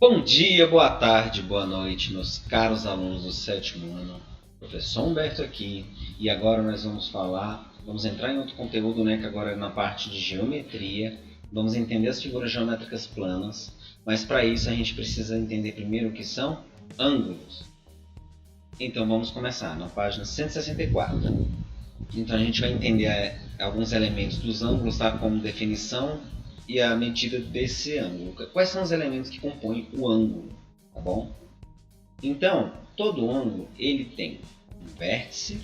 Bom dia, boa tarde, boa noite, meus caros alunos do sétimo ano. Professor Humberto aqui, e agora nós vamos entrar em outro conteúdo, né, que agora é na parte de geometria. Vamos entender as figuras geométricas planas, mas para isso a gente precisa entender primeiro o que são ângulos. Então vamos começar na página 164. Então a gente vai entender alguns elementos dos ângulos, tá, como definição e a medida desse ângulo. Quais são os elementos que compõem o ângulo, tá bom? Então, todo ângulo ele tem um vértice,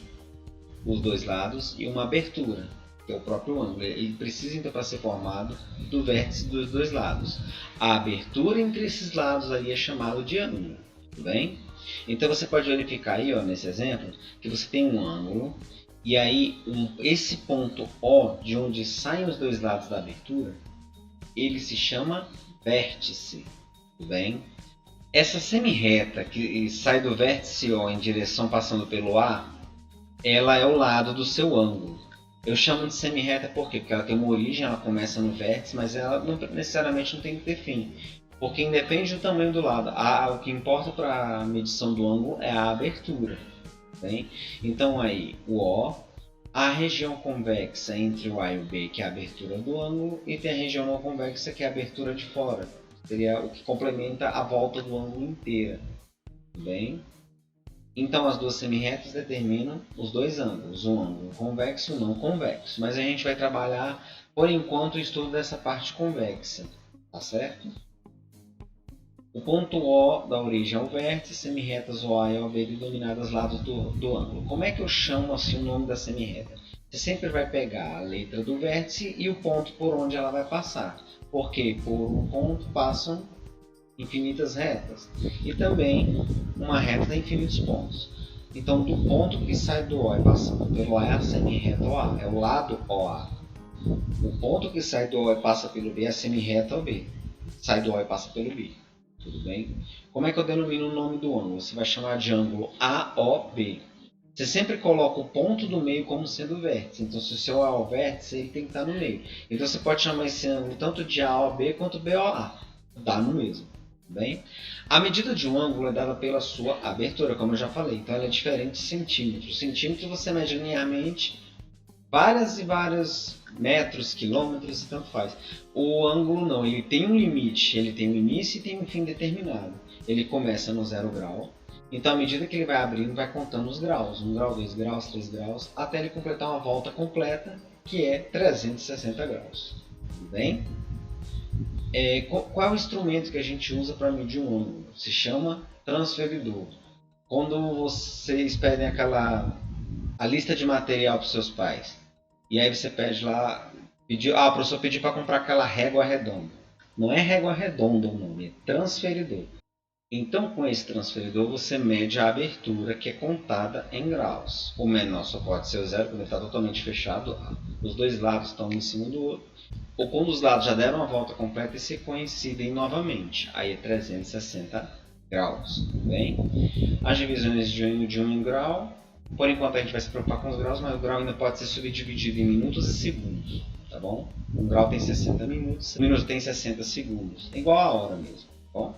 os dois lados e uma abertura, que é o próprio ângulo. Ele precisa então para ser formado do vértice dos dois lados. A abertura entre esses lados aí é chamado de ângulo, tudo bem? Então você pode verificar aí, ó, nesse exemplo, que você tem um ângulo e aí esse ponto O, de onde saem os dois lados da abertura, ele se chama vértice, tudo bem? Essa semirreta que sai do vértice O em direção passando pelo A, ela é o lado do seu ângulo. Eu chamo de semirreta por quê? Porque ela tem uma origem, ela começa no vértice, mas ela não necessariamente não tem que ter fim. Porque independe do tamanho do lado. O que importa para a medição do ângulo é a abertura. Bem? Então aí o O, a região convexa entre o A e o B, que é a abertura do ângulo, e tem a região não convexa, que é a abertura de fora. Seria o que complementa a volta do ângulo inteira. Bem? Então as duas semirretas determinam os dois ângulos, um ângulo convexo e um não convexo. Mas a gente vai trabalhar, por enquanto, o estudo dessa parte convexa. Tá certo? O ponto O da origem ao vértice, semirretas OA e OB denominadas lados do ângulo. Como é que eu chamo assim o nome da semirreta? Você sempre vai pegar a letra do vértice e o ponto por onde ela vai passar. Porque por um ponto passam infinitas retas. E também uma reta tem infinitos pontos. Então do ponto que sai do O e passando pelo A é a semirreta OA, é o lado OA. O ponto que sai do O e passa pelo B é a semirreta OB. Sai do O e passa pelo B. Tudo bem? Como é que eu denomino o nome do ângulo? Você vai chamar de ângulo AOB. Você sempre coloca o ponto do meio como sendo o vértice. Então, se o seu A é o vértice, ele tem que estar no meio. Então, você pode chamar esse ângulo tanto de AOB quanto BOA. Dá no mesmo. Tudo bem? A medida de um ângulo é dada pela sua abertura, como eu já falei. Então, ela é diferente de centímetros. Centímetros você mede linearmente várias e vários metros, quilômetros e tanto faz. O ângulo não, ele tem um limite, ele tem um início e tem um fim determinado. Ele começa no 0 grau, então à medida que ele vai abrindo, vai contando os graus, 1 grau, 2 graus, 3 graus, até ele completar uma volta completa, que é 360 graus. Tudo bem? Qual é o instrumento que a gente usa para medir um ângulo? Se chama transferidor. Quando vocês pedem a lista de material para os seus pais, e aí você pede lá, o professor pediu para comprar aquela régua redonda. Não é régua redonda o nome, é transferidor. Então, com esse transferidor, você mede a abertura, que é contada em graus. O menor só pode ser o zero, quando ele está totalmente fechado, os dois lados estão um em cima do outro. Ou quando os lados já deram a volta completa e se coincidem novamente, aí é 360 graus. Tudo bem? As divisões de 1 em grau. Por enquanto a gente vai se preocupar com os graus, mas o grau ainda pode ser subdividido em minutos e segundos, tá bom? Um grau tem 60 minutos, um minuto tem 60 segundos, é igual a hora mesmo, tá bom?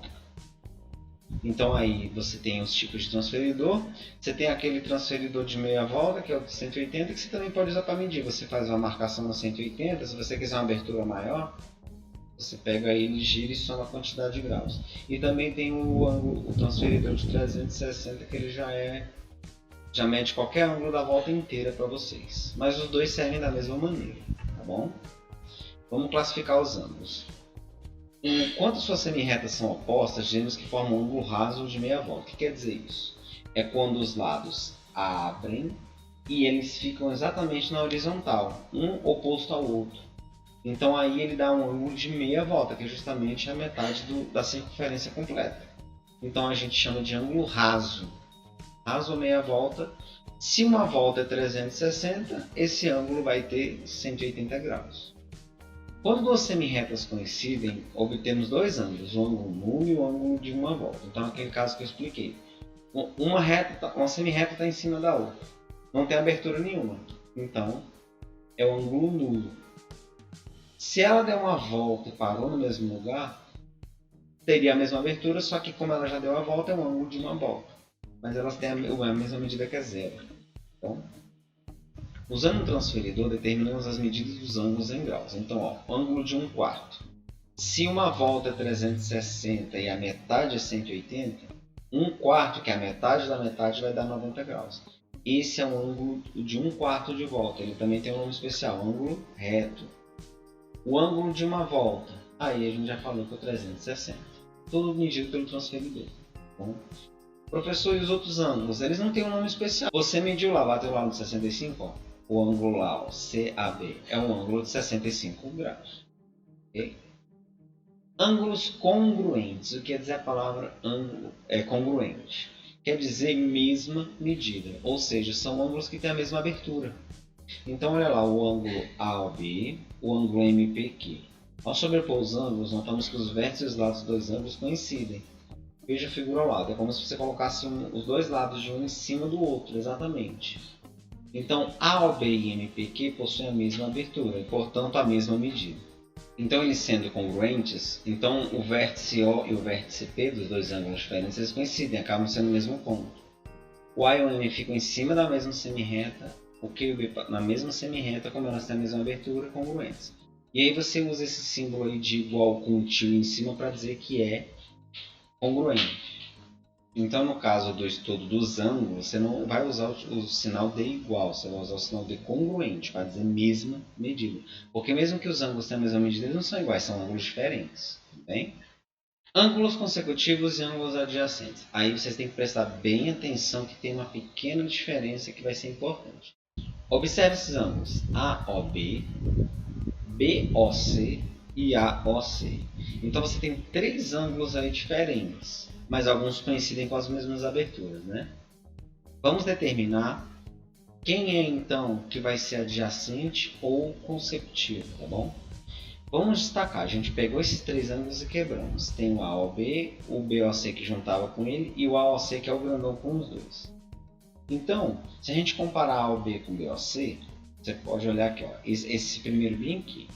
Então aí você tem os tipos de transferidor, você tem aquele transferidor de meia volta, que é o de 180, que você também pode usar para medir. Você faz uma marcação no 180, se você quiser uma abertura maior, você pega ele, gira e soma a quantidade de graus. E também tem o transferidor de 360, que ele já mede qualquer ângulo da volta inteira para vocês. Mas os dois servem da mesma maneira, tá bom? Vamos classificar os ângulos. Enquanto suas semirretas são opostas, dizemos que formam um ângulo raso de meia volta. O que quer dizer isso? É quando os lados abrem e eles ficam exatamente na horizontal, um oposto ao outro. Então aí ele dá um ângulo de meia volta, que é justamente a metade da circunferência completa. Então a gente chama de ângulo raso. Raso ou meia volta. Se uma volta é 360, esse ângulo vai ter 180 graus. Quando duas semirretas coincidem, obtemos dois ângulos, o ângulo nulo e o ângulo de uma volta. Então, aquele caso que eu expliquei. Uma semirreta está em cima da outra. Não tem abertura nenhuma. Então, é o ângulo nulo. Se ela der uma volta e parou no mesmo lugar, teria a mesma abertura, só que como ela já deu a volta, é um ângulo de uma volta. Mas elas têm a mesma medida que é zero. Então, usando o transferidor, determinamos as medidas dos ângulos em graus. Então, ó, ângulo de 1/4. Se uma volta é 360 e a metade é 180, 1/4, que é a metade da metade, vai dar 90 graus. Esse é um ângulo de 1/4 de volta. Ele também tem um nome especial, ângulo reto. O ângulo de uma volta, aí a gente já falou que é 360. Tudo medido pelo transferidor. Bom, professor, e os outros ângulos? Eles não têm um nome especial. Você mediu lá, bateu lá no 65, ó. O ângulo lá, ó, CAB, é um ângulo de 65 graus. Okay? Ângulos congruentes. O que quer dizer a palavra ângulo? É congruente. Quer dizer mesma medida. Ou seja, são ângulos que têm a mesma abertura. Então, olha lá, o ângulo AOB, o ângulo MPQ. Ao sobrepor os ângulos, notamos que os vértices e os lados dos dois ângulos coincidem. Veja a figura ao lado. É como se você colocasse os dois lados de um em cima do outro, exatamente. Então, AOB e MPQ possuem a mesma abertura e, portanto, a mesma medida. Então, eles sendo congruentes, então o vértice O e o vértice P dos dois ângulos diferentes eles coincidem, acabam sendo o mesmo ponto. O A e o M ficam em cima da mesma semirreta, o Q e o B na mesma semirreta, como elas têm a mesma abertura, congruentes. E aí você usa esse símbolo aí de igual com um tio em cima para dizer que é congruente. Então, no caso do estudo dos ângulos, você não vai usar o sinal de igual, você vai usar o sinal de congruente, para dizer mesma medida. Porque mesmo que os ângulos tenham a mesma medida, eles não são iguais, são ângulos diferentes. Bem? Ângulos consecutivos e ângulos adjacentes. Aí vocês têm que prestar bem atenção que tem uma pequena diferença que vai ser importante. Observe esses ângulos AOB, BOC e AOC. Então você tem três ângulos aí diferentes, mas alguns coincidem com as mesmas aberturas, né? Vamos determinar quem é então que vai ser adjacente ou consecutivo, tá bom? Vamos destacar, a gente pegou esses três ângulos e quebramos. Tem o AOB, o BOC que juntava com ele e o AOC que é o grandão com os dois. Então, se a gente comparar AOB com o BOC, você pode olhar aqui, ó, esse primeiro bem aqui.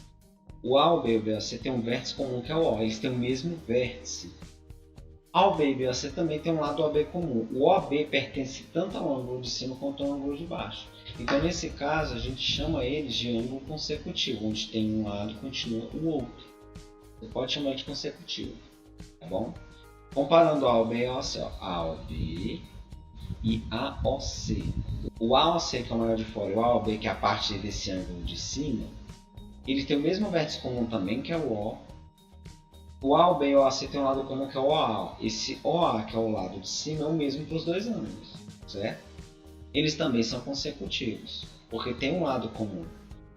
O AOB e o BOC tem um vértice comum que é o O, eles têm o mesmo vértice. AOB e BOC também tem um lado OB comum. O OB pertence tanto ao ângulo de cima quanto ao ângulo de baixo. Então, nesse caso, a gente chama eles de ângulo consecutivo, onde tem um lado e continua o outro. Você pode chamar de consecutivo, tá bom? Comparando AOB e AOC, ó, AOB e AOC. O AOC, que é o maior de fora, e o AOB, que é a parte desse ângulo de cima, eles têm o mesmo vértice comum também, que é o O. O AOB e o AOC tem um lado comum que é o OA. Esse OA, que é o lado de cima, é o mesmo para os dois ângulos, certo? Eles também são consecutivos, porque tem um lado comum.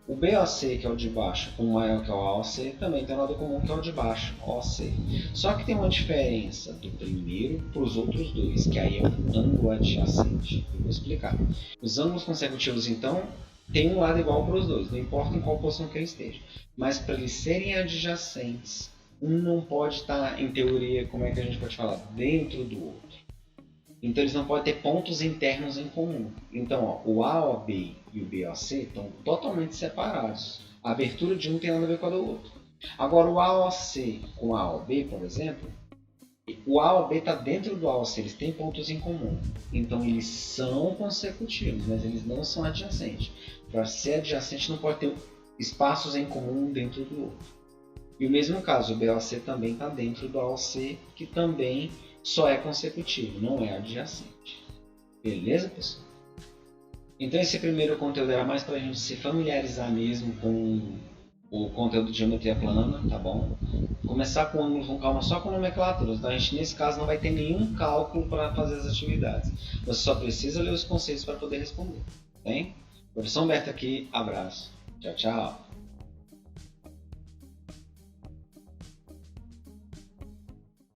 O BOC, que é o de baixo, com o maior que é o AOC, também tem um lado comum que é o de baixo, OC. Só que tem uma diferença do primeiro para os outros dois, que aí é o ângulo adjacente. Eu vou explicar. Os ângulos consecutivos, então, tem um lado igual para os dois, não importa em qual posição que ele esteja. Mas para eles serem adjacentes, um não pode estar, em teoria, como é que a gente pode falar, dentro do outro. Então eles não podem ter pontos internos em comum. Então, ó, o AOB e o BOC estão totalmente separados. A abertura de um tem nada a ver com a do outro. Agora, o AOC com o AOB, por exemplo, o AOB está dentro do AOC, eles têm pontos em comum. Então eles são consecutivos, mas eles não são adjacentes. Para ser adjacente não pode ter espaços em comum dentro do outro. E o mesmo caso, o BOC também está dentro do AOC, que também só é consecutivo, não é adjacente. Beleza, pessoal? Então esse primeiro conteúdo era mais para a gente se familiarizar mesmo com o conteúdo de geometria plana, tá bom? Começar com ângulos com calma, só com nomenclaturas. Então a gente nesse caso não vai ter nenhum cálculo para fazer as atividades. Você só precisa ler os conceitos para poder responder. Bem? Professor Humberto aqui, abraço. Tchau, tchau.